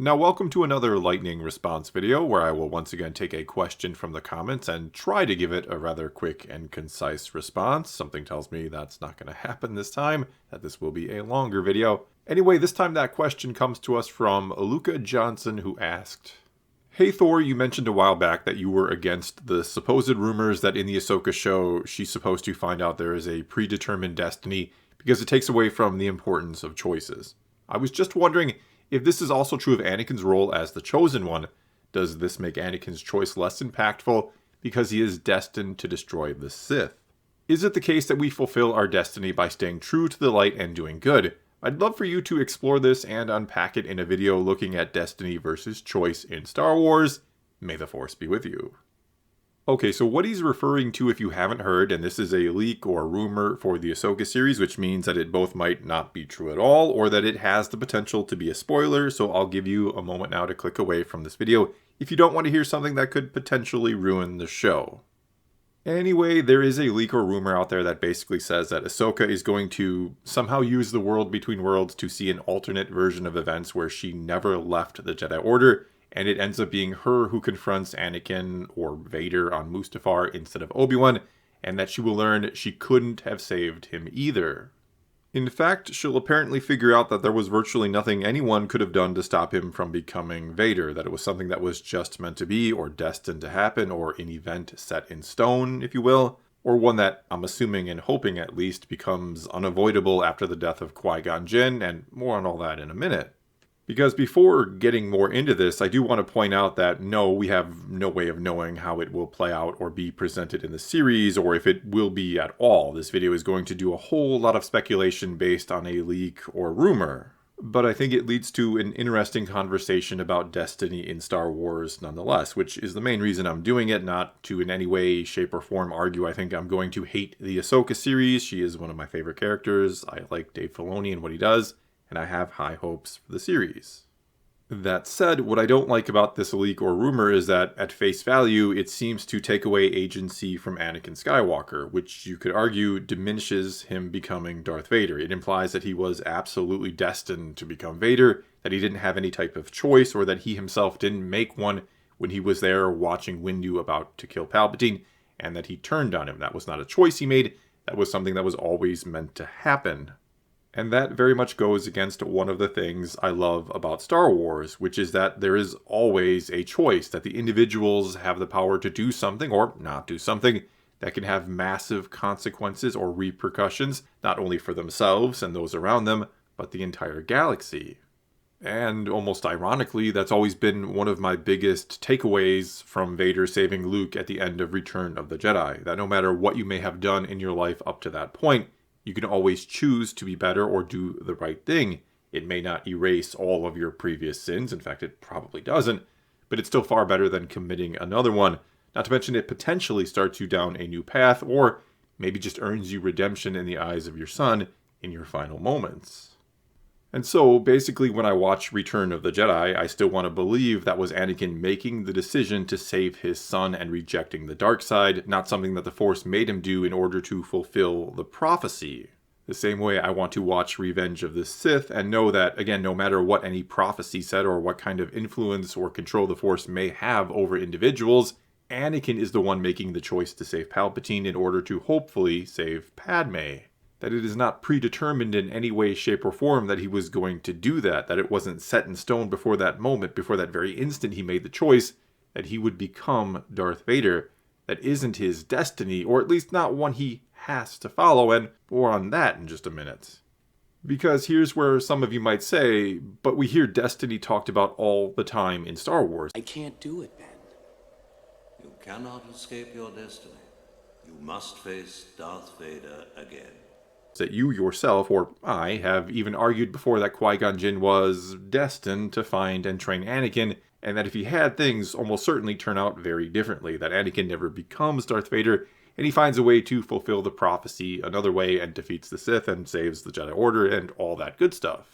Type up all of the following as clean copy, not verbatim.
Now welcome to another lightning response video where I will once again take a question from the comments and try to give it a rather quick and concise response. Something tells me that's not going to happen this time, that this will be a longer video. Anyway, this time that question comes to us from Luca Johnson, who asked, "Hey Thor, you mentioned a while back that you were against the supposed rumors that in the Ahsoka show she's supposed to find out there is a predetermined destiny because it takes away from the importance of choices. I was just wondering if this is also true of Anakin's role as the Chosen One. Does this make Anakin's choice less impactful because he is destined to destroy the Sith? Is it the case that we fulfill our destiny by staying true to the light and doing good? I'd love for you to explore this and unpack it in a video looking at destiny versus choice in Star Wars. May the Force be with you." Okay, so what he's referring to, if you haven't heard, and this is a leak or rumor for the Ahsoka series, which means that it both might not be true at all, or that it has the potential to be a spoiler, so I'll give you a moment now to click away from this video if you don't want to hear something that could potentially ruin the show. Anyway, there is a leak or rumor out there that basically says that Ahsoka is going to somehow use the world between worlds to see an alternate version of events where she never left the Jedi Order, and it ends up being her who confronts Anakin or Vader on Mustafar instead of Obi-Wan, and that she will learn she couldn't have saved him either. In fact, she'll apparently figure out that there was virtually nothing anyone could have done to stop him from becoming Vader, that it was something that was just meant to be, or destined to happen, or an event set in stone, if you will, or one that, I'm assuming and hoping at least, becomes unavoidable after the death of Qui-Gon Jinn, and more on all that in a minute. Because before getting more into this, I do want to point out that no, we have no way of knowing how it will play out or be presented in the series, or if it will be at all. This video is going to do a whole lot of speculation based on a leak or rumor. But I think it leads to an interesting conversation about destiny in Star Wars nonetheless, which is the main reason I'm doing it, not to in any way, shape, or form argue I think I'm going to hate the Ahsoka series. She is one of my favorite characters. I like Dave Filoni and what he does, and I have high hopes for the series. That said, what I don't like about this leak or rumor is that, at face value, it seems to take away agency from Anakin Skywalker, which you could argue diminishes him becoming Darth Vader. It implies that he was absolutely destined to become Vader, that he didn't have any type of choice, or that he himself didn't make one when he was there watching Windu about to kill Palpatine, and that he turned on him. That was not a choice he made, that was something that was always meant to happen. And that very much goes against one of the things I love about Star Wars, which is that there is always a choice, that the individuals have the power to do something or not do something that can have massive consequences or repercussions, not only for themselves and those around them, but the entire galaxy. And almost ironically, that's always been one of my biggest takeaways from Vader saving Luke at the end of Return of the Jedi, that no matter what you may have done in your life up to that point, you can always choose to be better or do the right thing. It may not erase all of your previous sins, in fact it probably doesn't, but it's still far better than committing another one. Not to mention it potentially starts you down a new path, or maybe just earns you redemption in the eyes of your son in your final moments. And so, basically, when I watch Return of the Jedi, I still want to believe that was Anakin making the decision to save his son and rejecting the dark side, not something that the Force made him do in order to fulfill the prophecy. The same way I want to watch Revenge of the Sith and know that, again, no matter what any prophecy said or what kind of influence or control the Force may have over individuals, Anakin is the one making the choice to save Palpatine in order to hopefully save Padme. That it is not predetermined in any way, shape, or form that he was going to do that it wasn't set in stone before that moment, before that very instant he made the choice, that he would become Darth Vader. That isn't his destiny, or at least not one he has to follow, and more on that in just a minute. Because here's where some of you might say, but we hear destiny talked about all the time in Star Wars. I can't do it, Ben. You cannot escape your destiny. You must face Darth Vader again. That you yourself, or I, have even argued before that Qui-Gon Jinn was destined to find and train Anakin, and that if he had, things almost certainly turn out very differently, that Anakin never becomes Darth Vader, and he finds a way to fulfill the prophecy another way and defeats the Sith and saves the Jedi Order and all that good stuff.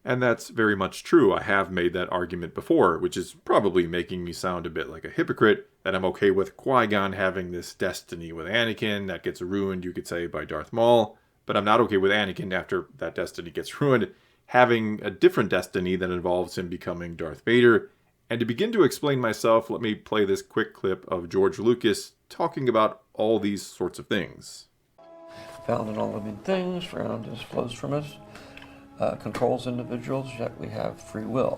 And that's very much true. I have made that argument before, which is probably making me sound a bit like a hypocrite, that I'm okay with Qui-Gon having this destiny with Anakin that gets ruined, you could say, by Darth Maul. But I'm not okay with Anakin, after that destiny gets ruined, having a different destiny that involves him becoming Darth Vader. And to begin to explain myself, let me play this quick clip of George Lucas talking about all these sorts of things. Found in all living things, around us, flows from us, controls individuals, yet we have free will.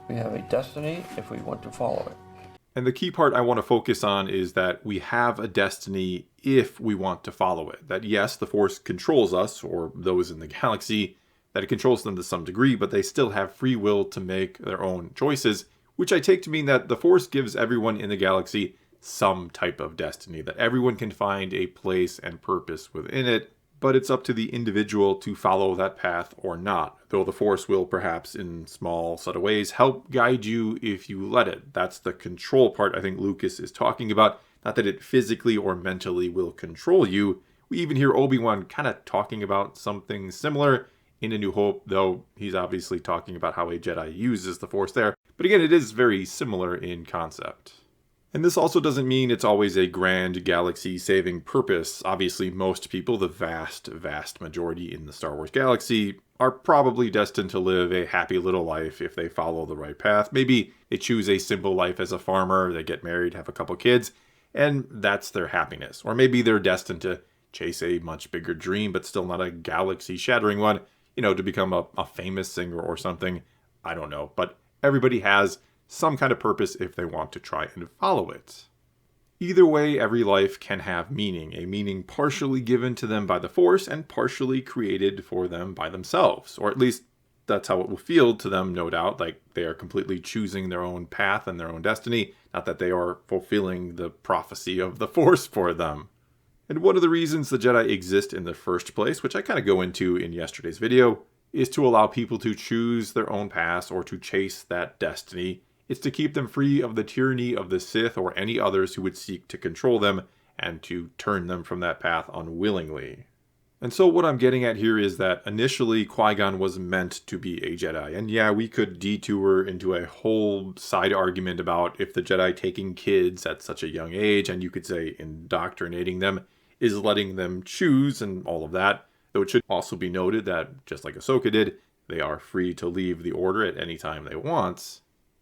We have a destiny if we want to follow it. And the key part I want to focus on is that we have a destiny if we want to follow it. That yes, the Force controls us, or those in the galaxy, that it controls them to some degree, but they still have free will to make their own choices, which I take to mean that the Force gives everyone in the galaxy some type of destiny, that everyone can find a place and purpose within it, but it's up to the individual to follow that path or not, though the Force will perhaps in small subtle ways help guide you if you let it. That's the control part I think Lucas is talking about, not that it physically or mentally will control you. We even hear Obi-Wan kind of talking about something similar in A New Hope, though he's obviously talking about how a Jedi uses the Force there. But again, it is very similar in concept. And this also doesn't mean it's always a grand galaxy-saving purpose. Obviously, most people, the vast, vast majority in the Star Wars galaxy, are probably destined to live a happy little life if they follow the right path. Maybe they choose a simple life as a farmer, they get married, have a couple kids, and that's their happiness. Or maybe they're destined to chase a much bigger dream, but still not a galaxy-shattering one, to become a famous singer or something. I don't know. But everybody has some kind of purpose if they want to try and follow it. Either way, every life can have meaning, a meaning partially given to them by the Force and partially created for them by themselves. Or at least that's how it will feel to them, no doubt, like they are completely choosing their own path and their own destiny, not that they are fulfilling the prophecy of the Force for them. And one of the reasons the Jedi exist in the first place, which I kind of go into in yesterday's video, is to allow people to choose their own paths or to chase that destiny. It's to keep them free of the tyranny of the Sith or any others who would seek to control them and to turn them from that path unwillingly. And so what I'm getting at here is that initially Qui-Gon was meant to be a Jedi. And yeah, we could detour into a whole side argument about if the Jedi taking kids at such a young age, and you could say indoctrinating them, is letting them choose and all of that. Though it should also be noted that, just like Ahsoka did, they are free to leave the Order at any time they want.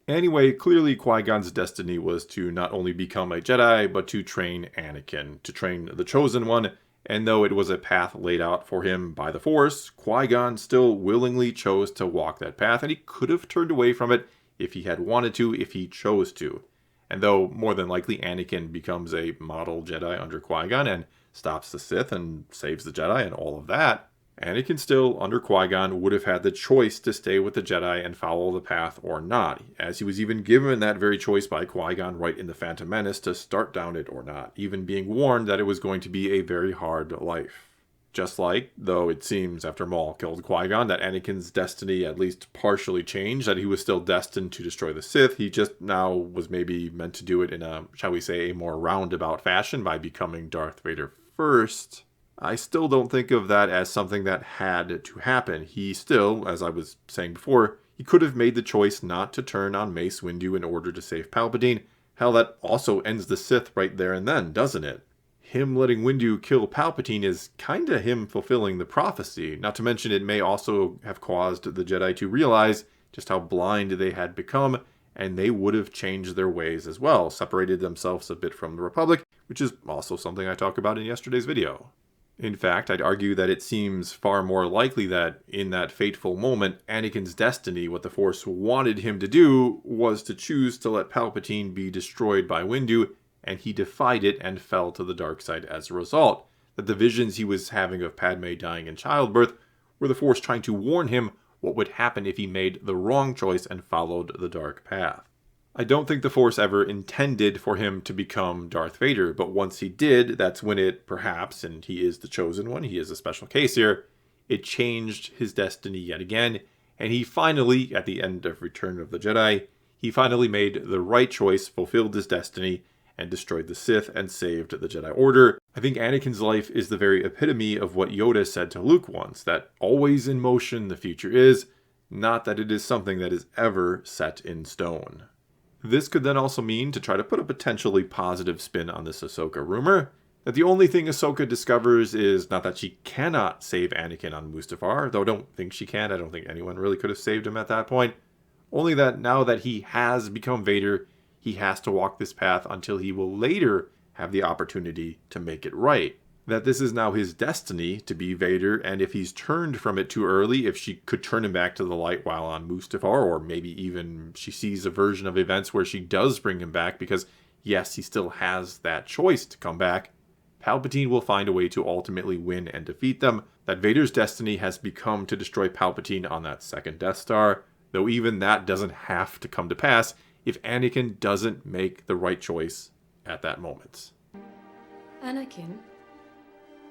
Anyway, clearly Qui-Gon's destiny was to not only become a Jedi, but to train Anakin, to train the Chosen One, and though it was a path laid out for him by the Force, Qui-Gon still willingly chose to walk that path, and he could have turned away from it if he had wanted to, if he chose to. And though more than likely Anakin becomes a model Jedi under Qui-Gon and stops the Sith and saves the Jedi and all of that, Anakin still, under Qui-Gon, would have had the choice to stay with the Jedi and follow the path or not, as he was even given that very choice by Qui-Gon right in The Phantom Menace to start down it or not, even being warned that it was going to be a very hard life. Just like, though it seems after Maul killed Qui-Gon, that Anakin's destiny at least partially changed, that he was still destined to destroy the Sith, he just now was maybe meant to do it in a, shall we say, a more roundabout fashion by becoming Darth Vader first. I still don't think of that as something that had to happen. He still, as I was saying before, he could have made the choice not to turn on Mace Windu in order to save Palpatine. Hell, that also ends the Sith right there and then, doesn't it? Him letting Windu kill Palpatine is kinda him fulfilling the prophecy. Not to mention it may also have caused the Jedi to realize just how blind they had become, and they would have changed their ways as well, separated themselves a bit from the Republic, which is also something I talked about in yesterday's video. In fact, I'd argue that it seems far more likely that in that fateful moment, Anakin's destiny, what the Force wanted him to do, was to choose to let Palpatine be destroyed by Windu, and he defied it and fell to the dark side as a result. That the visions he was having of Padme dying in childbirth were the Force trying to warn him what would happen if he made the wrong choice and followed the dark path. I don't think the Force ever intended for him to become Darth Vader, but once he did, that's when it, perhaps, and he is the chosen one, he is a special case here, it changed his destiny yet again, and he finally, at the end of Return of the Jedi, he finally made the right choice, fulfilled his destiny, and destroyed the Sith and saved the Jedi Order. I think Anakin's life is the very epitome of what Yoda said to Luke once, that always in motion the future is, not that it is something that is ever set in stone. This could then also mean, to try to put a potentially positive spin on this Ahsoka rumor, That the only thing Ahsoka discovers is not that she cannot save Anakin on Mustafar, though I don't think she can. I don't think anyone really could have saved him at that point. Only that now that he has become Vader, he has to walk this path until he will later have the opportunity to make it right. That this is now his destiny to be Vader, and if he's turned from it too early, if she could turn him back to the light while on Mustafar, or maybe even she sees a version of events where she does bring him back, because yes, he still has that choice to come back, Palpatine will find a way to ultimately win and defeat them. That Vader's destiny has become to destroy Palpatine on that second Death Star, though even that doesn't have to come to pass if Anakin doesn't make the right choice at that moment. Anakin,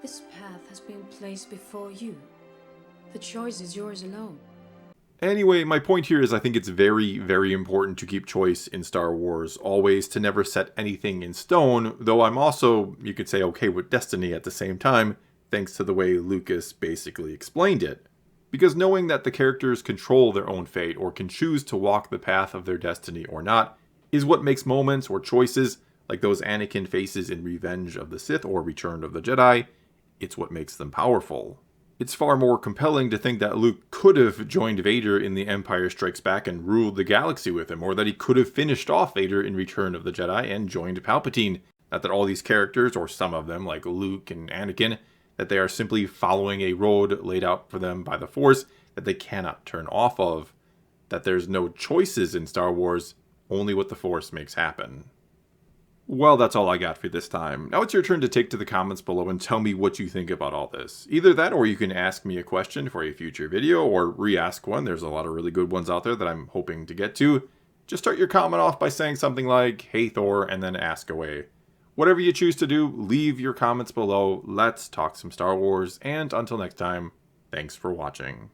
this path has been placed before you. The choice is yours alone. Anyway, my point here is I think it's very, very important to keep choice in Star Wars, always to never set anything in stone, though I'm also, you could say, okay with destiny at the same time, thanks to the way Lucas basically explained it. Because knowing that the characters control their own fate or can choose to walk the path of their destiny or not is what makes moments or choices like those Anakin faces in Revenge of the Sith or Return of the Jedi, it's what makes them powerful. It's far more compelling to think that Luke could have joined Vader in The Empire Strikes Back and ruled the galaxy with him, or that he could have finished off Vader in Return of the Jedi and joined Palpatine. Not that all these characters, or some of them, like Luke and Anakin, that they are simply following a road laid out for them by the Force that they cannot turn off of. That there's no choices in Star Wars, only what the Force makes happen. Well, that's all I got for this time. Now it's your turn to take to the comments below and tell me what you think about all this. Either that, or you can ask me a question for a future video, or re-ask one. There's a lot of really good ones out there that I'm hoping to get to. Just start your comment off by saying something like, "Hey Thor," and then ask away. Whatever you choose to do, leave your comments below. Let's talk some Star Wars, and until next time, thanks for watching.